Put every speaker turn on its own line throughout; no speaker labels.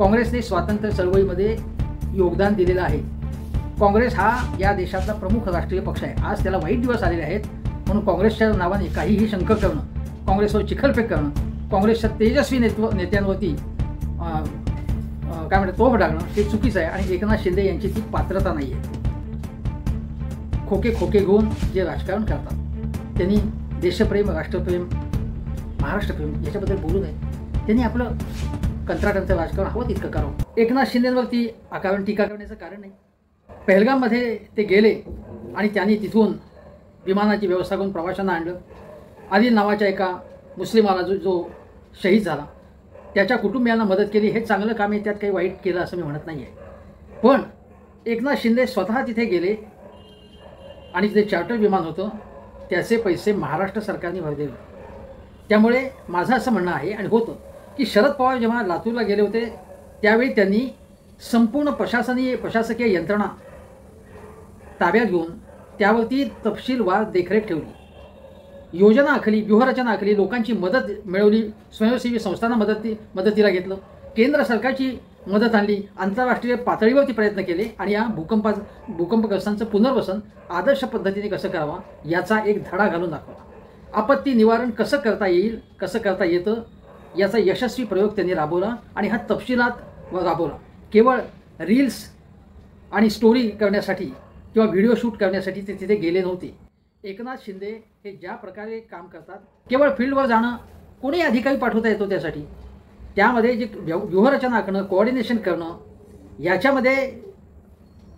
काँग्रेसने स्वातंत्र्य चळवळीमध्ये योगदान दिलेलं आहे. काँग्रेस हा या देशातला प्रमुख राष्ट्रीय पक्ष आहे. आज त्याला वाईट दिवस आलेले आहेत म्हणून काँग्रेसच्या नावाने काहीही शंका करणं, काँग्रेसवर चिखलफेक करणं, काँग्रेसच्या तेजस्वी नेत्यांवरती काय म्हणतात तोफ डागणं हे चुकीचं आहे आणि एकनाथ शिंदे यांची ती पात्रता नाही आहे. खोके घेऊन जे राजकारण करतात त्यांनी देशप्रेम, राष्ट्रप्रेम, महाराष्ट्रप्रेम याच्याबद्दल बोलू नये. त्यांनी आपलं कंत्राटांचं राजकारण हवं तितकं करावं. एकनाथ शिंदेवरती अकारण टीका करण्याचं कारण नाही. पहलगाममध्ये ते गेले आणि त्यांनी तिथून विमानाची व्यवस्था करून प्रवाशांना आणलं. आदिल नावाच्या एका मुस्लिमाला जो शहीद झाला त्याच्या कुटुंबियांना मदत केली. हे चांगलं काम आहे, त्यात काही वाईट केलं असं मी म्हणत नाही आहे. पण एकनाथ शिंदे स्वतः तिथे गेले आणि तिथे चार्टर विमान होतं, त्याचे पैसे महाराष्ट्र सरकारने भरले होते. त्यामुळे माझं असं म्हणणं आहे आणि होतं की शरद पवार जेव्हा लातूरला गेले होते त्यावेळी त्यांनी संपूर्ण प्रशासकीय यंत्रणा ताब्यात घेऊन त्यावरती तपशीलवार देखरेख ठेवली, योजना आखली, व्यूहरचना आखली, लोकांची मदत मिळवली, स्वयंसेवी संस्थांना मदतीला घेतलं, केंद्र सरकारची मदत आणली, आंतरराष्ट्रीय पातळीवरती प्रयत्न केले आणि या भूकंपग्रस्तांचं पुनर्वसन आदर्श पद्धतीने कसं करावा याचा एक धडा घालून दाखवला. आपत्ती निवारण कसं करता येईल, कसं करता येतं याचा यशस्वी प्रयोग त्यांनी राबवला आणि हा तपशिलात राबवला. केवळ रील्स आणि स्टोरी करण्यासाठी किंवा व्हिडिओ शूट करण्यासाठी ते तिथे गेले नव्हते. एकनाथ शिंदे हे ज्या प्रकारे काम करतात, केवळ फील्डवर जाणं, कोणी अधिकारी पाठवता येतो त्यासाठी, त्यामध्ये जे व्यूहरचना आखणं, कोऑर्डिनेशन करणं, याच्यामध्ये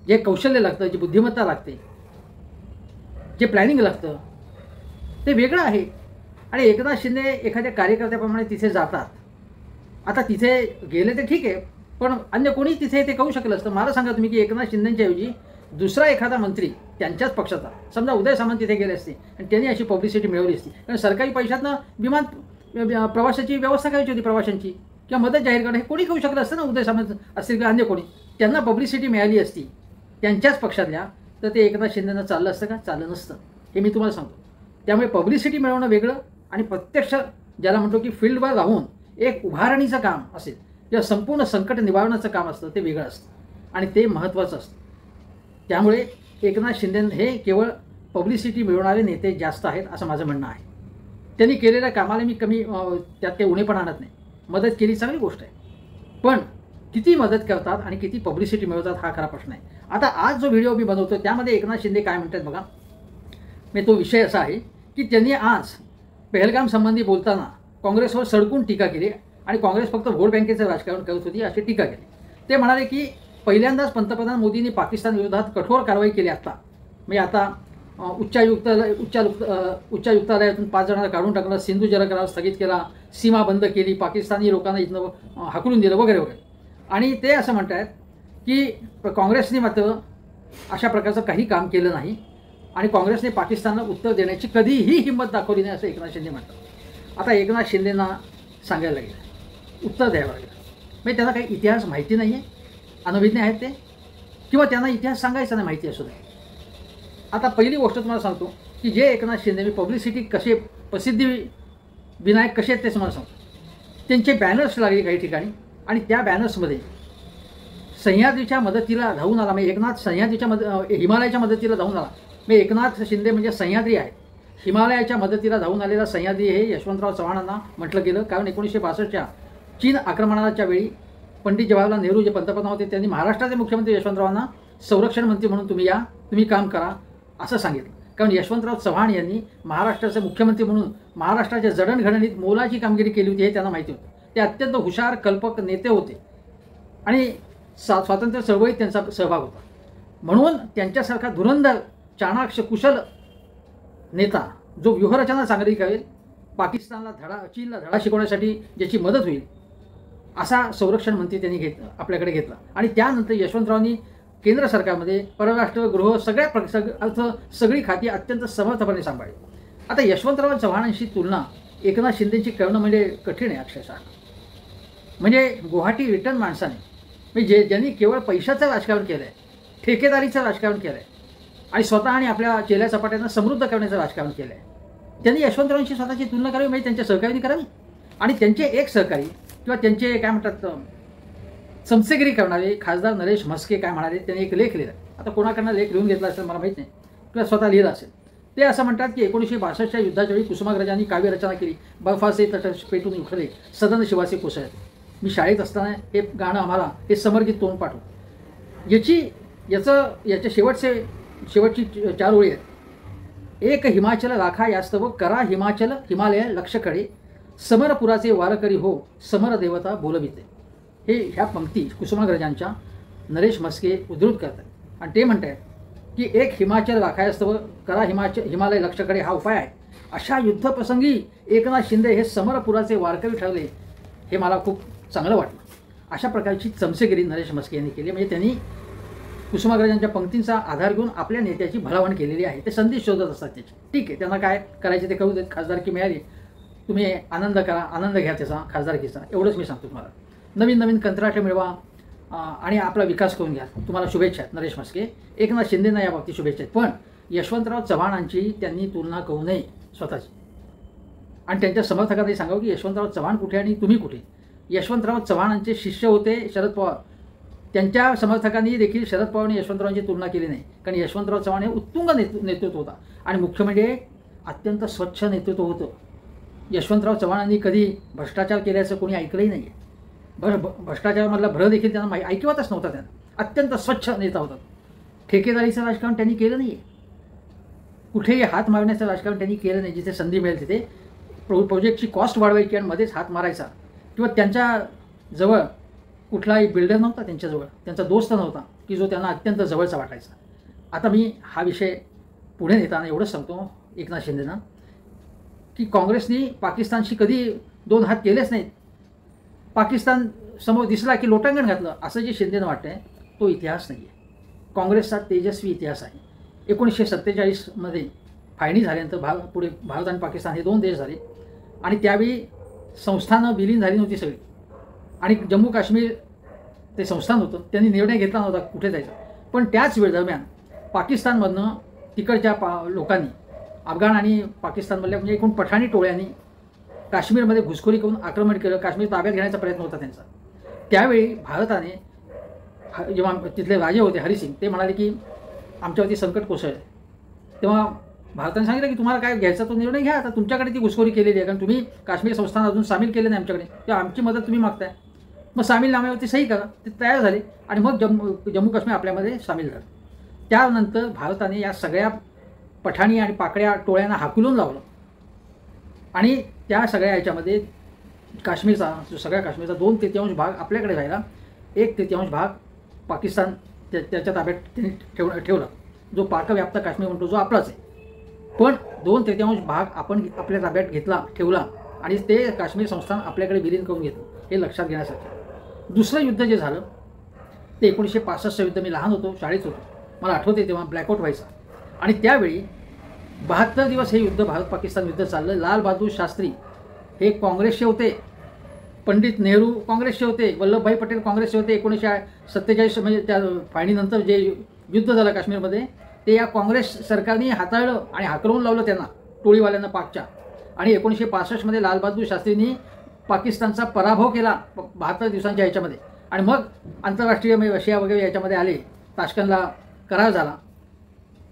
जे कौशल्य लागतं, जी बुद्धिमत्ता लागते, जे प्लॅनिंग लागतं ते वेगळं आहे. आणि एकनाथ शिंदे एखाद्या कार्यकर्त्याप्रमाणे तिथे जातात. आता तिथे गेले ते ठीक आहे, पण अन्य कोणी तिथे ते करू शकलं असतं. मला सांगा तुम्ही की एकनाथ शिंदेच्या ऐवजी दुसरा एखादा मंत्री त्यांच्याच पक्षाचा, समजा उदय सामंत तिथे गेले असते आणि त्यांनी अशी पब्लिसिटी मिळवली असती, कारण सरकारी पैशातनं विमान प्रवासाची व्यवस्था करायची होती, प्रवाशांची किंवा मदत जाहीर करणं हे कोणी करू शकलं असतं ना. उदय सामंत असतील किंवा अन्य कोणी, त्यांना पब्लिसिटी मिळाली असती त्यांच्याच पक्षातल्या, तर ते एकनाथ शिंदेंना चाललं असतं का? चाललं नसतं. हे मी तुम्हाला सांगतो. त्यामुळे पब्लिसिटी मिळवणं वेगळं आणि प्रत्यक्ष ज्याला म्हणतो की फील्डवर राहून एक उभारणीचं काम असेल किंवा संपूर्ण संकट निवारणाचं काम असतं ते वेगळं असतं आणि ते महत्त्वाचं असतं. त्यामुळे एकनाथ शिंदे हे केवळ पब्लिसिटी मिळवणारे नेते जास्त आहेत असं माझं म्हणणं आहे. त्यांनी केलेल्या कामाला मी कमी त्यात काही उणेपणा आणत नाही. मदत केली चांगली गोष्ट आहे, पण किती मदत करतात आणि किती पब्लिसिटी मिळवतात हा खरा प्रश्न आहे. आता आज जो व्हिडिओ मी बनवतो त्यामध्ये एकनाथ शिंदे काय म्हणतात बघा. मी तो विषय असा आहे की त्यांनी आज पहलगाम संबंधी बोलताना काँग्रेसवर सडकून टीका केली आणि काँग्रेस फक्त व्होट बँकेचं राजकारण करत होती अशी टीका केली. ते म्हणाले की पहिल्यांदाच पंतप्रधान मोदींनी पाकिस्तान विरोधात कठोर कारवाई केली. म्हणजे आता उच्चायुक्तालयातून 5 जणांना काढून टाकलं, सिंधू जलकरार स्थगित केला, सीमा बंद केली, पाकिस्तानी लोकांना इथनं हाकलून दिलं वगैरे वगैरे. आणि ते असं म्हणत आहेत की काँग्रेसने मात्र अशा प्रकारचं काही काम केलं नाही आणि काँग्रेसने पाकिस्तानला उत्तर देण्याची कधीही हिंमत दाखवली नाही असं एकनाथ शिंदे म्हणतात. आता एकनाथ शिंदेंना सांगायला लागेल, उत्तर द्यावं लागेल. म्हणजे त्यांना काही इतिहास माहिती नाही आहे, अनभिज्ञ आहेत ते, किंवा त्यांना इतिहास सांगायचा नाही माहिती असू दे. आता पहिली गोष्ट तुम्हाला सांगतो की जे एकनाथ शिंदे मी पब्लिसिटी कसे प्रसिद्धी विनायक कसे आहेत ते तुम्हाला सांगतो. त्यांचे बॅनर्स लागले काही ठिकाणी आणि त्या बॅनर्समध्ये सह्याद्रीच्या मदतीला धावून आला. म्हणजे एकनाथ हिमालयाच्या मदतीला धावून आला. म्हणजे एकनाथ शिंदे म्हणजे सह्याद्री आहे. हिमालयाच्या मदतीला धावून आलेला सह्याद्री हे यशवंतराव चव्हाणांना म्हटलं गेलं, कारण 1962च्या चीन आक्रमणाच्या वेळी पंडित जवाहरलाल नेहरू जे पंतप्रधान होते त्यांनी महाराष्ट्राचे मुख्यमंत्री यशवंतरावांना संरक्षण मंत्री म्हणून तुम्ही काम करा असं सांगितलं. कारण यशवंतराव चव्हाण यांनी महाराष्ट्राचे मुख्यमंत्री म्हणून महाराष्ट्राच्या जडणघडणीत मोलाची कामगिरी केली होती हे त्यांना माहिती होतं. ते अत्यंत हुशार कल्पक नेते होते आणि स्वातंत्र्य चळवळीत त्यांचा सहभाग होता. म्हणून त्यांच्यासारखा धुरंधर, चाणाक्ष, कुशल नेता जो व्यूहरचना चांगली करेल, पाकिस्तानला चीनला धडा शिकवण्यासाठी ज्याची मदत होईल असा संरक्षण मंत्री त्यांनी आपल्याकडे घेतला. आणि त्यानंतर यशवंतरावांनी केंद्र सरकारमध्ये परराष्ट्र, गृह सगळी खाती अत्यंत समर्थपणे सांभाळली. आता यशवंतराव चव्हाणांशी तुलना एकनाथ शिंदेची करणं म्हणजे कठीण आहे अक्षरशः. म्हणजे गुवाहाटी रिटर्न माणसाने, म्हणजे ज्यांनी केवळ पैशाचं राजकारण केलं आहे, ठेकेदारीचं राजकारण केलं आहे आणि स्वतः आणि आपल्या चेल्या चपाट्यांना समृद्ध करण्याचं राजकारण केलं आहे, त्यांनी यशवंतरावांशी स्वतःची तुलना करावी. म्हणजे त्यांच्या सहकार्याने करावी आणि त्यांचे एक सहकारी किंवा त्यांचे काय म्हणतात चमचेगिरी करणारे खासदार नरेश म्हस्के काय म्हणाले, त्यांनी एक लेख लिहिला. आता कोणाकडनं लेख लिहून घेतला असेल मला माहीत नाही किंवा स्वतः लिहिला असेल. ते असं म्हणतात की 1962च्या युद्धाच्या वेळी कुसुमाग्रजांनी काव्यरचना केली. बर्फाचे तट पेटून उठले सदन शिवाचे कोसळले. मी शाळेत असताना हे गाणं आम्हाला हे समर्गित तोंड पाठवू. याच्या शेवटची 4 ओळी आहेत. एक हिमाचल राखा यास्तव करा हिमालय लक्षकडे समरपुराचे वारकरी हो समर देवता बोलविते. ह्या पंक्ती कुसुमाग्रजांच्या नरेश म्हस्के उद्धृत करतात आणि ते म्हणतात की एक हिमाचल राखायास्तव करा हिमालय लक्षकडे हा उपाय आहे. अशा युद्धप्रसंगी एकनाथ शिंदे हे समरपुराचे वारकरी ठरले, हे मला खूप चांगलं वाटलं. अशा प्रकारची चमचेगिरी नरेश म्हस्के यांनी केली. म्हणजे त्यांनी कुसुमाग्रजांच्या पंक्तींचा आधार घेऊन आपल्या नेत्याची भलावण केलेली आहे. ते संदेश शोधत असतात त्याची. ठीक आहे, त्यांना काय करायचे ते करू देत. खासदारकी मिळाली, तुम्ही आनंद करा, आनंद घ्या त्याचा खासदारकीचा, एवढंच मी सांगतो तुम्हाला. नवीन कंत्राटे मिळवा आणि आपला विकास करून घ्या. तुम्हाला शुभेच्छा आहेत नरेश म्हस्के. एकनाथ शिंदेंना या बाबतीत शुभेच्छा आहेत. पण यशवंतराव चव्हाणांची त्यांनी तुलना करू नये स्वतःची. आणि त्यांच्या समर्थकांनी सांगावं की यशवंतराव चव्हाण कुठे आणि तुम्ही कुठे. यशवंतराव चव्हाणांचे शिष्य होते शरद पवार. त्यांच्या समर्थकांनी देखील शरद पवारांनी यशवंतरावांची तुलना केली नाही, कारण यशवंतराव चव्हाण हे उत्तुंग नेतृत्व होता आणि मुख्य म्हणजे अत्यंत स्वच्छ नेतृत्व होतं. यशवंतराव चव्हाणांनी कधी भ्रष्टाचार केल्याचं कोणी ऐकलंही नाही आहे. भ्रष्टाचारामधला भ्र देखील त्यांना ऐकिवातच नव्हता. त्यांना अत्यंत स्वच्छ नेता होता. ठेकेदारीचं राजकारण त्यांनी केलं नाही आहे. कुठेही हात मारण्याचं राजकारण त्यांनी केलं नाही. जिथे संधी मिळेल तिथे प्रोजेक्टची कॉस्ट वाढवायची आणि मध्येच हात मारायचा. किंवा त्यांच्याजवळ कुठलाही बिल्डर नव्हता, त्यांच्याजवळ त्यांचा दोस्त नव्हता की जो त्यांना अत्यंत जवळचा वाटायचा. आता मी हा विषय पुढे नेताना एवढंच सांगतो एकनाथ शिंदेना की काँग्रेसनी पाकिस्तानशी कधी 2 हात केलेच नाहीत. पाकिस्तान समोर दिसला की लोटांगण घातलं असं जे शिंदेनं वाटतं आहे तो इतिहास नाही आहे. काँग्रेसचा तेजस्वी इतिहास आहे. 1947मध्ये फाळणी झाल्यानंतर पुढे भारत आणि पाकिस्तान हे 2 देश झाले आणि त्यावेळी संस्थानं विलीन झाली नव्हती सगळी. आणि जम्मू काश्मीर ते संस्थान होतं, त्यांनी निर्णय घेतला नव्हता कुठे जायचा. पण त्याच वेळ दरम्यान पाकिस्तानमधनं तिकडच्या लोकांनी अफगाण आणि पाकिस्तानमधल्या म्हणजे एकूण पठाणी टोळ्यांनी काश्मीरमध्ये घुसखोरी करून आक्रमण केलं. काश्मीर ताब्यात घेण्याचा प्रयत्न होता त्यांचा. त्यावेळी भारताने जेव्हा तिथले राजे होते हरिसिंग, ते म्हणाले की आमच्यावरती संकट कोसळलं. तेव्हा भारताने सांगितलं की तुम्हाला काय घ्यायचा तो निर्णय घ्या. आता तुमच्याकडे ती घुसखोरी केलेली आहे, कारण तुम्ही काश्मीर संस्थान अजून सामील केले नाही आमच्याकडे, तेव्हा आमची मदत तुम्ही मागताय. मग सामीलनाम्यावरती सही करा. ते तयार झाले आणि मग जम्मू काश्मीर आपल्यामध्ये सामील झालं. त्यानंतर भारताने या सगळ्या पठाणी आणि पाकड्या टोळ्यांना हाकलून लावलं आणि त्या सगळ्या याच्यामध्ये सगळ्या काश्मीरचा 2/3 भाग आपल्याकडे राहिला. 1/3 भाग पाकिस्तान त्याच्या ताब्यात त्यांनी ठेवला. जो पाकव्याप्त काश्मीर म्हणतो जो आपलाच आहे. पण 2/3 भाग आपण आपल्या ताब्यात ठेवला आणि ते काश्मीर संस्थान आपल्याकडे विलीन करून घेतलं. हे लक्षात घेण्यासाठी दुसरं युद्ध जे झालं ते 1965चं युद्ध. मी लहान होतो, शाळेत होतो, मला आठवते तेव्हा ब्लॅकआउट व्हायचा आणि त्यावेळी 72 दिवस हे युद्ध भारत पाकिस्तान युद्ध चाललं. लाल बहादूर शास्त्री हे काँग्रेसचे होते, पंडित नेहरू काँग्रेसचे होते, वल्लभभाई पटेल काँग्रेसचे होते. 1947 म्हणजे त्या फाळणीनंतर जे युद्ध झालं काश्मीरमध्ये ते या काँग्रेस सरकारने हाताळलं आणि हाकलवून लावलं त्यांना, टोळीवाल्यांना पाकच्या. आणि 1965मध्ये लालबहादूर शास्त्रींनी पाकिस्तानचा पराभव केला 72 दिवसांच्या याच्यामध्ये. आणि मग आंतरराष्ट्रीय रशिया वगैरे याच्यामध्ये आले, ताश्कंदला करार झाला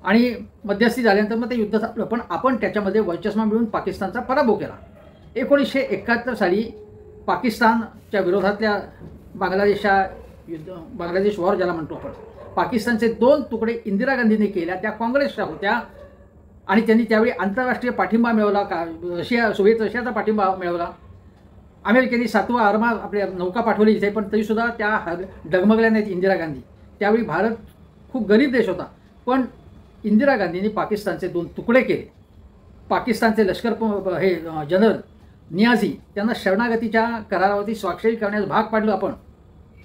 आणि मध्यस्थी झाल्यानंतर मग ते युद्ध थांबलं. पण आपण त्याच्यामध्ये वर्चस्व मिळून पाकिस्तानचा पराभव केला. 1971 साली पाकिस्तानच्या विरोधातल्या बांगलादेश वॉर ज्याला म्हणतो आपण, पाकिस्तानचे 2 तुकडे इंदिरा गांधींनी केल्या. त्या काँग्रेसच्या होत्या आणि त्यांनी त्यावेळी आंतरराष्ट्रीय पाठिंबा मिळवला. सोव्हिएत रशियाचा पाठिंबा मिळवला. अमेरिकेने 7वा आरमार आपल्या नौका पाठवली इथे, पण तरीसुद्धा त्या डगमगल्या नाहीत इंदिरा गांधी. त्यावेळी भारत खूप गरीब देश होता, पण इंदिरा गांधींनी पाकिस्तानचे 2 तुकडे केले. पाकिस्तानचे लष्कर हे जनरल नियाझी त्यांना शरणागतीच्या करारावरती स्वाक्षरी करण्यास भाग पाडलं आपण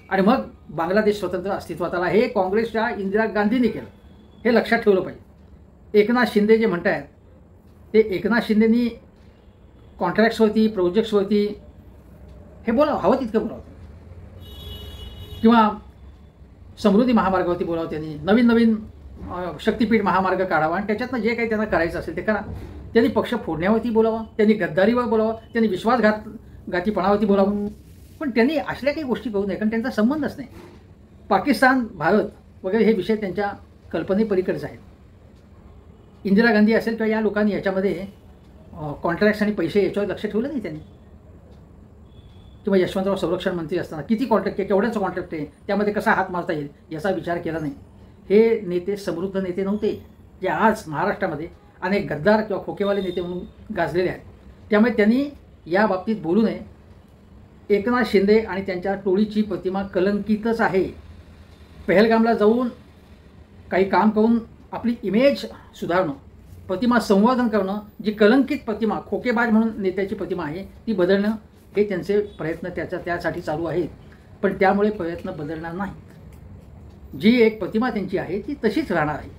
आणि मग बांगलादेश स्वतंत्र अस्तित्वात आला. हे काँग्रेसच्या इंदिरा गांधींनी केलं. हे लक्षात ठेवलं पाहिजे. एकनाथ शिंदे जे म्हणत आहेत ते एकनाथ शिंदेंनी कॉन्ट्रॅक्ट्सवरती प्रोजेक्ट्सवरती हे बोलावं, हवं तितकं बोलावं, किंवा समृद्धी महामार्गावरती बोलावं. त्यांनी नवीन शक्तीपीठ महामार्ग काढावा आणि त्याच्यातनं जे काही त्यांना करायचं असेल ते करा. त्यांनी पक्ष फोडण्यावरती बोलावं, त्यांनी गद्दारीवर बोलावं, त्यांनी विश्वासघातीपणावरती बोलावं. पण त्यांनी असल्या काही गोष्टी करू नये, कारण त्यांचा संबंधच नाही. पाकिस्तान, भारत वगैरे हे विषय त्यांच्या कल्पनेपलीकडेच आहेत. इंदिरा गांधी असेल किंवा या लोकांनी याच्यामध्ये कॉन्ट्रॅक्ट्स आणि पैसे याच्यावर लक्ष ठेवलं नाही त्यांनी. किंवा यशवंतराव संरक्षण मंत्री असताना किती कॉन्ट्रॅक्ट आहे, केवढ्याचं कॉन्ट्रॅक्ट आहे, त्यामध्ये कसा हात मारता येईल याचा विचार केला नाही. हे नेते समृद्ध नेते नव्हते, जे आज महाराष्ट्रामध्ये अनेक गद्दार किंवा खोकेवाले नेते म्हणून गाजलेले आहेत. त्यामुळे त्यांनी या बाबतीत बोलू नये. एकनाथ शिंदे आणि त्यांच्या टोळीची प्रतिमा कलंकितच आहे. पहलगामला जाऊन काही काम करून आपली इमेज सुधारणं, प्रतिमा संवर्धन करणं, जी कलंकित प्रतिमा खोकेबाज म्हणून नेत्याची प्रतिमा आहे ती बदलणं, हे त्यांचे प्रयत्न त्यासाठी चालू आहेत. पण त्यामुळे प्रयत्न बदलणार नाहीत. जी एक प्रतिमा त्यांची आहे ती तशीच राहणार आहे.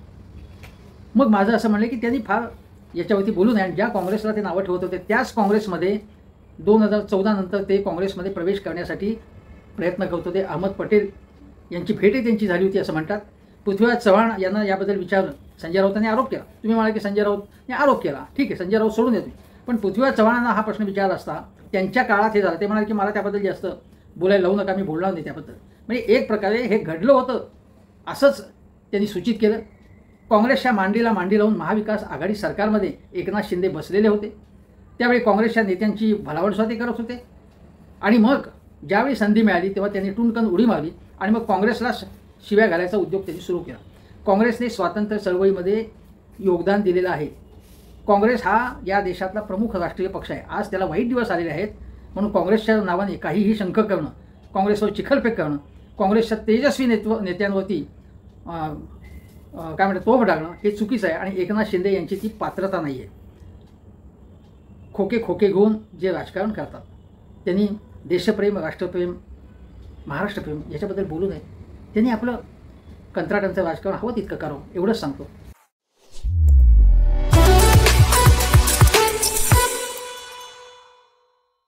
मग माझं असं म्हणलं की त्यांनी फार याच्यावरती बोलू नये. आणि ज्या काँग्रेसला ते नावं ठेवत होते त्याच काँग्रेसमध्ये 2014 नंतर ते काँग्रेसमध्ये प्रवेश करण्यासाठी प्रयत्न करत होते. अहमद पटेल यांची भेटही त्यांची झाली होती असं म्हणतात. पृथ्वीराज चव्हाण यांना याबद्दल विचारलं. संजय राऊतांनी आरोप केला. तुम्ही म्हणाल की संजय राऊतने आरोप केला, ठीक आहे, संजय राऊत सोडून देतो. पण पृथ्वीराज चव्हाणांना हा प्रश्न विचारला असता त्यांच्या काळात हे झालं. ते म्हणाले की मला त्याबद्दल जास्त बोलायला लावू नका, मी बोलणार नाही त्याबद्दल. म्हणजे एक प्रकारे हे घडलं होतं असंच त्यांनी सूचित केलं. काँग्रेसच्या मांडीला मांडी लावून महाविकास आघाडी सरकारमध्ये एकनाथ शिंदे बसलेले होते. त्यावेळी काँग्रेसच्या नेत्यांची भलावणसुद्धा ते करत होते. आणि मग ज्यावेळी संधी मिळाली तेव्हा त्यांनी टुणकन उडी मारली आणि मग काँग्रेसला शिव्या घालायचा उद्योग त्यांनी सुरू केला. काँग्रेसने स्वातंत्र्य चळवळीमध्ये योगदान दिलेलं आहे. काँग्रेस हा या देशातला प्रमुख राष्ट्रीय पक्ष आहे. आज त्याला वाईट दिवस आलेले आहेत म्हणून काँग्रेसच्या नावाने काहीही शंख करणं, काँग्रेसवर चिखलफेक करणं, काँग्रेसच्या तेजस्वी नेत्यांवरती काय म्हणतात तोफ डागणं हे चुकीचं आहे. आणि एकनाथ शिंदे यांची ती पात्रता नाही आहे. खोके घेऊन जे राजकारण करतात त्यांनी देशप्रेम, राष्ट्रप्रेम, महाराष्ट्रप्रेम याच्याबद्दल बोलू नये. त्यांनी आपलं कंत्राटांचं राजकारण हवं तितकं करावं एवढंच सांगतो.